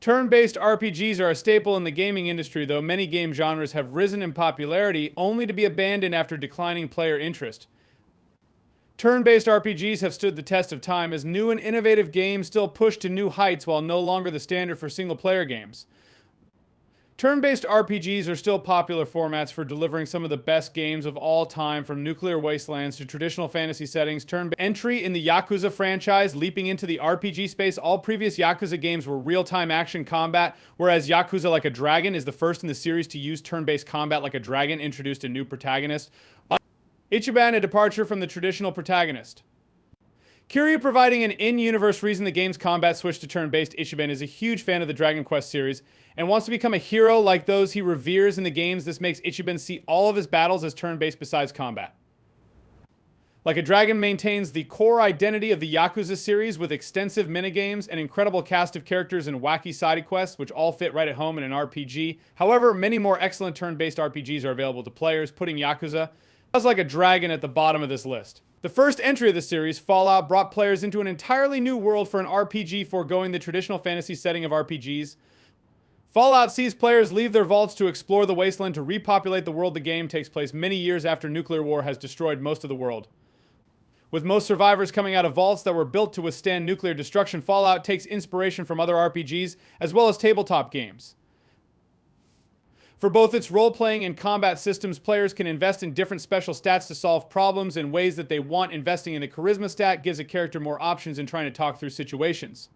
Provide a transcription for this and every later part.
Turn-based RPGs are a staple in the gaming industry, though many game genres have risen in popularity only to be abandoned after declining player interest. Turn-based RPGs have stood the test of time as new and innovative games still push to new heights while no longer the standard for single-player games. Turn-based RPGs are still popular formats for delivering some of the best games of all time, from nuclear wastelands to traditional fantasy settings. Entry in the Yakuza franchise, leaping into the RPG space. All previous Yakuza games were real-time action combat, whereas Yakuza Like a Dragon is the first in the series to use turn-based combat like a dragon, introduced a new protagonist. Ichiban, a departure from the traditional protagonist. Kiryu providing an in-universe reason the game's combat switched to turn-based. Ichiban is a huge fan of the Dragon Quest series and wants to become a hero like those he reveres in the games. This makes Ichiban see all of his battles as turn-based besides combat. Like a Dragon maintains the core identity of the Yakuza series with extensive minigames, an incredible cast of characters, and wacky side quests, which all fit right at home in an RPG. However, many more excellent turn-based RPGs are available to players, putting Yakuza Like a Dragon at the bottom of this list. The first entry of the series, Fallout, brought players into an entirely new world for an RPG, foregoing the traditional fantasy setting of RPGs. Fallout sees players leave their vaults to explore the wasteland to repopulate the world. The game takes place many years after nuclear war has destroyed most of the world. With most survivors coming out of vaults that were built to withstand nuclear destruction, Fallout takes inspiration from other RPGs as well as tabletop games. For both its role-playing and combat systems, players can invest in different special stats to solve problems in ways that they want. Investing in the charisma stat gives a character more options in trying to talk through situations.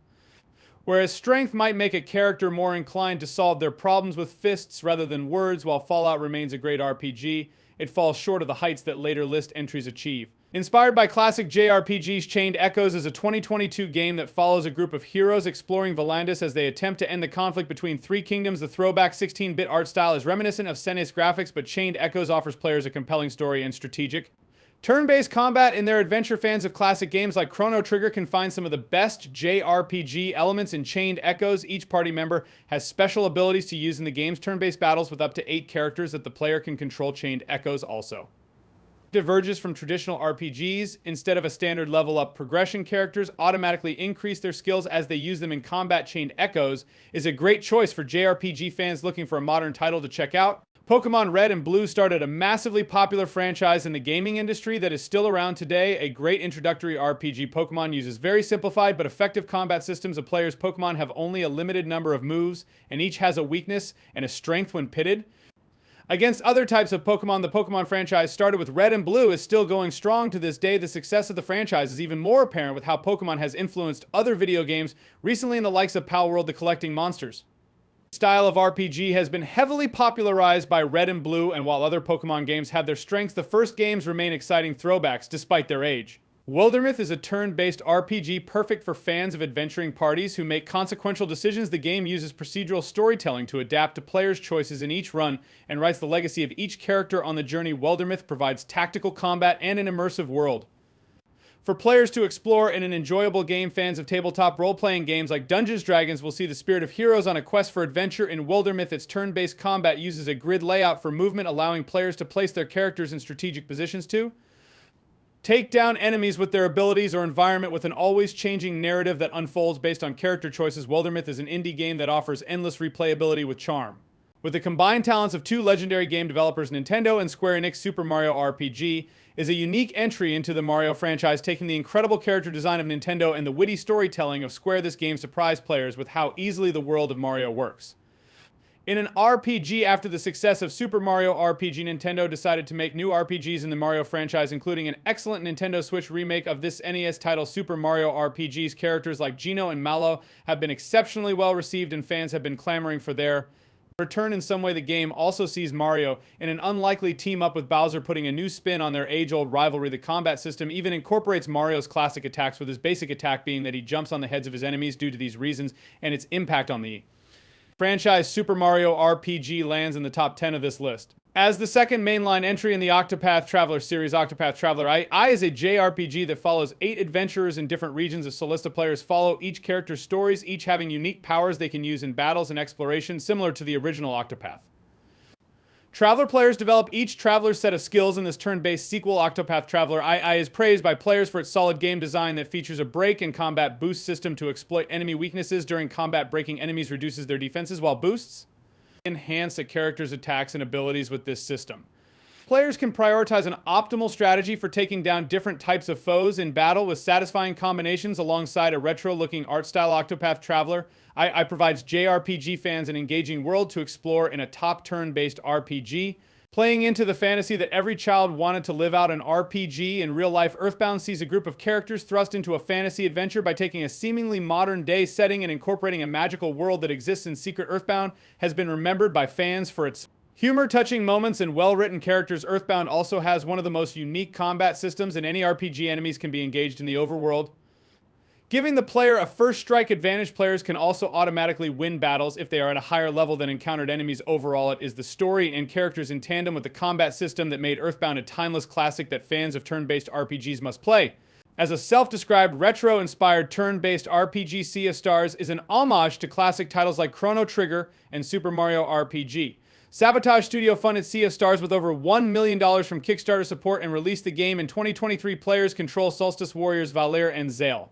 Whereas strength might make a character more inclined to solve their problems with fists rather than words, while Fallout remains a great RPG, it falls short of the heights that later list entries achieve. Inspired by classic JRPGs, Chained Echoes is a 2022 game that follows a group of heroes exploring Volandis as they attempt to end the conflict between three kingdoms. The throwback 16-bit art style is reminiscent of Senes graphics, but Chained Echoes offers players a compelling story and strategic turn-based combat. In their adventure, fans of classic games like Chrono Trigger can find some of the best JRPG elements in Chained Echoes. Each party member has special abilities to use in the game's turn-based battles with up to 8 characters that the player can control. Chained Echoes also diverges from traditional RPGs. Instead of a standard level up progression, characters automatically increase their skills as they use them in combat. Chained Echoes is a great choice for JRPG fans looking for a modern title to check out. Pokemon Red and Blue started a massively popular franchise in the gaming industry that is still around today. A great introductory RPG. Pokemon uses very simplified but effective combat systems. A player's Pokemon have only a limited number of moves, and each has a weakness and a strength when pitted. Against other types of Pokemon, the Pokemon franchise started with Red and Blue is still going strong to this day. The success of the franchise is even more apparent with how Pokemon has influenced other video games recently in the likes of Pal World: The Collecting Monsters. The style of RPG has been heavily popularized by Red and Blue, and while other Pokemon games have their strengths, the first games remain exciting throwbacks despite their age. Wildermyth is a turn-based RPG perfect for fans of adventuring parties who make consequential decisions. The game uses procedural storytelling to adapt to players' choices in each run and writes the legacy of each character on the journey. Wildermyth provides tactical combat and an immersive world for players to explore in an enjoyable game. Fans of tabletop role-playing games like Dungeons & Dragons will see the spirit of heroes on a quest for adventure in Wildermyth. Its turn-based combat uses a grid layout for movement, allowing players to place their characters in strategic positions to take down enemies with their abilities or environment, with an always changing narrative that unfolds based on character choices. Wildermyth is an indie game that offers endless replayability with charm. With the combined talents of two legendary game developers, Nintendo and Square Enix, Super Mario RPG is a unique entry into the Mario franchise, taking the incredible character design of Nintendo and the witty storytelling of Square. This game surprised players with how easily the world of Mario works. In an RPG, after the success of Super Mario RPG, Nintendo decided to make new RPGs in the Mario franchise, including an excellent Nintendo Switch remake of this NES title, Super Mario RPG's characters like Geno and Mallow have been exceptionally well received, and fans have been clamoring for their return. In some way, the game also sees Mario in an unlikely team-up with Bowser, putting a new spin on their age-old rivalry. The combat system even incorporates Mario's classic attacks, with his basic attack being that he jumps on the heads of his enemies due to these reasons and its impact on the franchise. Super Mario RPG lands in the top 10 of this list. As the second mainline entry in the Octopath Traveler series, Octopath Traveler I is a JRPG that follows 8 adventurers in different regions of Solista. Players follow each character's stories, each having unique powers they can use in battles and exploration, similar to the original Octopath. Traveler players develop each Traveler's set of skills in this turn-based sequel. Octopath Traveler II is praised by players for its solid game design that features a break and combat boost system to exploit enemy weaknesses during combat. Breaking enemies reduces their defenses, while boosts enhance a character's attacks and abilities with this system. Players can prioritize an optimal strategy for taking down different types of foes in battle with satisfying combinations alongside a retro-looking art style. Octopath Traveler II provides JRPG fans an engaging world to explore in a top turn-based RPG. Playing into the fantasy that every child wanted to live out an RPG in real life, Earthbound sees a group of characters thrust into a fantasy adventure by taking a seemingly modern-day setting and incorporating a magical world that exists in secret. Earthbound has been remembered by fans for its humor, touching moments, and well-written characters. Earthbound also has one of the most unique combat systems in any RPG. Enemies can be engaged in the overworld, giving the player a first strike advantage. Players can also automatically win battles if they are at a higher level than encountered enemies. Overall, it is the story and characters in tandem with the combat system that made Earthbound a timeless classic that fans of turn-based RPGs must play. As a self-described retro-inspired turn-based RPG, Sea of Stars is an homage to classic titles like Chrono Trigger and Super Mario RPG. Sabotage Studio funded Sea of Stars with over $1 million from Kickstarter support and released the game in 2023. Players control Solstice Warriors Valir and Zale,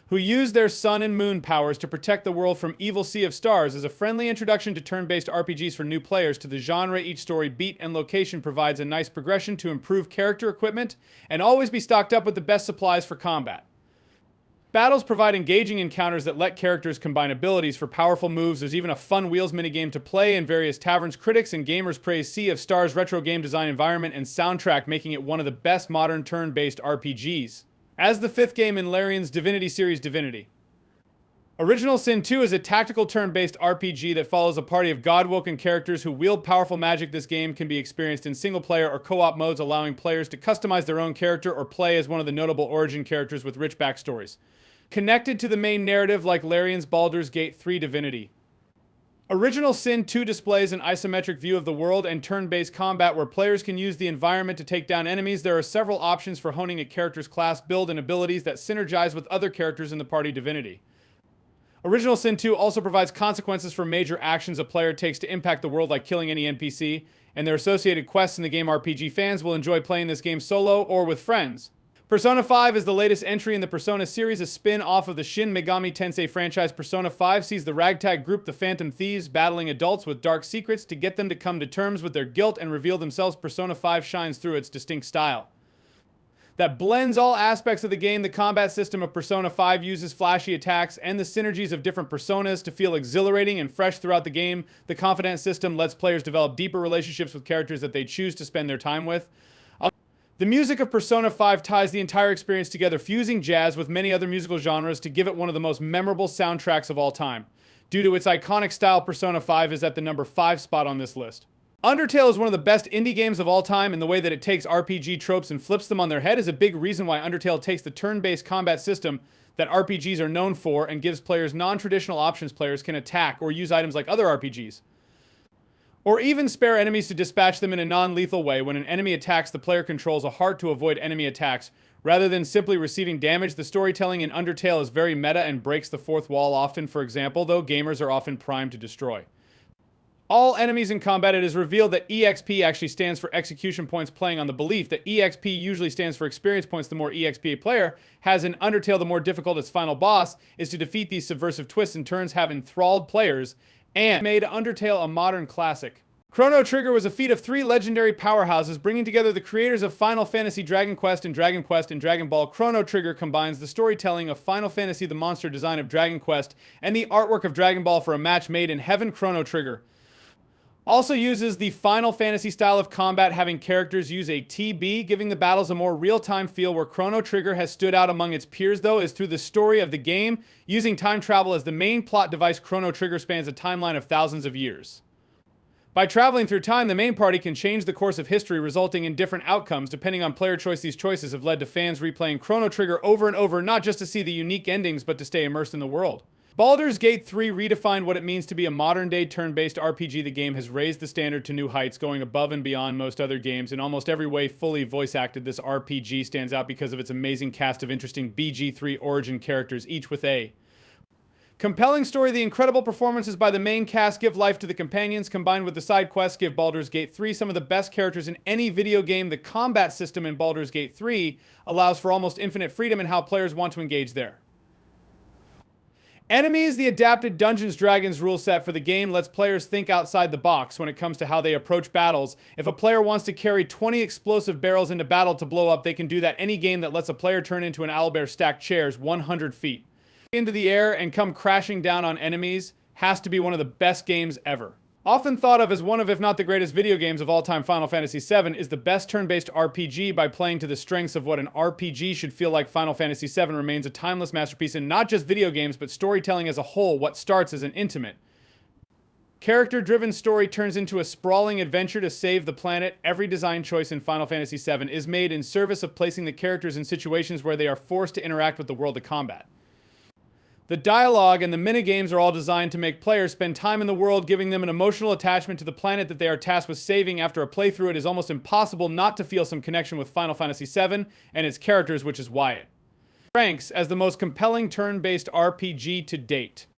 who use their sun and moon powers to protect the world from evil. Sea of Stars is a friendly introduction to turn-based RPGs for new players to the genre. Each story beat and location provides a nice progression to improve character equipment and always be stocked up with the best supplies for combat. Battles provide engaging encounters that let characters combine abilities for powerful moves. There's even a fun wheels minigame to play in various taverns. Critics and gamers praise Sea of Stars' retro game design, environment, and soundtrack, making it one of the best modern turn-based RPGs. As the fifth game in Larian's Divinity series, Divinity Original Sin 2 is a tactical turn-based RPG that follows a party of god-woken characters who wield powerful magic. This game can be experienced in single-player or co-op modes, allowing players to customize their own character or play as one of the notable origin characters with rich backstories connected to the main narrative, like Larian's Baldurs Gate 3. Divinity Original Sin 2 displays an isometric view of the world and turn-based combat where players can use the environment to take down enemies. There are several options for honing a character's class, build, and abilities that synergize with other characters in the party. Divinity Original Sin 2 also provides consequences for major actions a player takes to impact the world, like killing any NPC, and their associated quests in the game. RPG fans will enjoy playing this game solo or with friends. Persona 5 is the latest entry in the Persona series, a spin-off of the Shin Megami Tensei franchise. Persona 5 sees the ragtag group, the Phantom Thieves, battling adults with dark secrets to get them to come to terms with their guilt and reveal themselves. Persona 5 shines through its distinct style that blends all aspects of the game. The combat system of Persona 5 uses flashy attacks and the synergies of different personas to feel exhilarating and fresh throughout the game. The Confidant system lets players develop deeper relationships with characters that they choose to spend their time with. The music of Persona 5 ties the entire experience together, fusing jazz with many other musical genres to give it one of the most memorable soundtracks of all time. Due to its iconic style, Persona 5 is at the number 5 spot on this list. Undertale is one of the best indie games of all time, and the way that it takes RPG tropes and flips them on their head is a big reason why Undertale takes the turn-based combat system that RPGs are known for and gives players non-traditional options. Players can attack or use items like other RPGs, or even spare enemies to dispatch them in a non-lethal way. When an enemy attacks, the player controls a heart to avoid enemy attacks, rather than simply receiving damage. The storytelling in Undertale is very meta and breaks the fourth wall often. For example, though gamers are often primed to destroy all enemies in combat, it is revealed that EXP actually stands for execution points, playing on the belief that EXP usually stands for experience points. The more EXP a player has in Undertale, the more difficult its final boss is to defeat. These subversive twists and turns have enthralled players and made Undertale a modern classic. Chrono Trigger was a feat of 3 legendary powerhouses, bringing together the creators of Final Fantasy, Dragon Quest, and Dragon Ball. Chrono Trigger combines the storytelling of Final Fantasy, the monster design of Dragon Quest, and the artwork of Dragon Ball for a match made in heaven. Chrono Trigger also uses the Final Fantasy style of combat, having characters use a TB, giving the battles a more real-time feel. Where Chrono Trigger has stood out among its peers, though, is through the story of the game. Using time travel as the main plot device, Chrono Trigger spans a timeline of thousands of years. By traveling through time, the main party can change the course of history, resulting in different outcomes depending on player choice. These choices have led to fans replaying Chrono Trigger over and over, not just to see the unique endings, but to stay immersed in the world. Baldur's Gate 3 redefined what it means to be a modern-day turn-based RPG. The game has raised the standard to new heights, going above and beyond most other games. In almost every way fully voice-acted, this RPG stands out because of its amazing cast of interesting BG3 origin characters, each with a Compelling story, the incredible performances by the main cast give life to the companions, combined with the side quests give Baldur's Gate 3 some of the best characters in any video game. The combat system in Baldur's Gate 3 allows for almost infinite freedom in how players want to engage there. Enemies, the adapted Dungeons & Dragons rule set for the game lets players think outside the box when it comes to how they approach battles. If a player wants to carry 20 explosive barrels into battle to blow up, they can do that any game that lets a player turn into an owlbear stacked chairs 100 feet into the air and come crashing down on enemies has to be one of the best games ever. Often thought of as one of, if not the greatest video games of all time, Final Fantasy VII is the best turn-based RPG. By playing to the strengths of what an RPG should feel like, Final Fantasy VII remains a timeless masterpiece in not just video games, but storytelling as a whole. What starts as an intimate, character-driven story turns into a sprawling adventure to save the planet. Every design choice in Final Fantasy VII is made in service of placing the characters in situations where they are forced to interact with the world of combat. The dialogue and the minigames are all designed to make players spend time in the world, giving them an emotional attachment to the planet that they are tasked with saving. After a playthrough, it is almost impossible not to feel some connection with Final Fantasy VII and its characters, which is why it ranks as the most compelling turn-based RPG to date.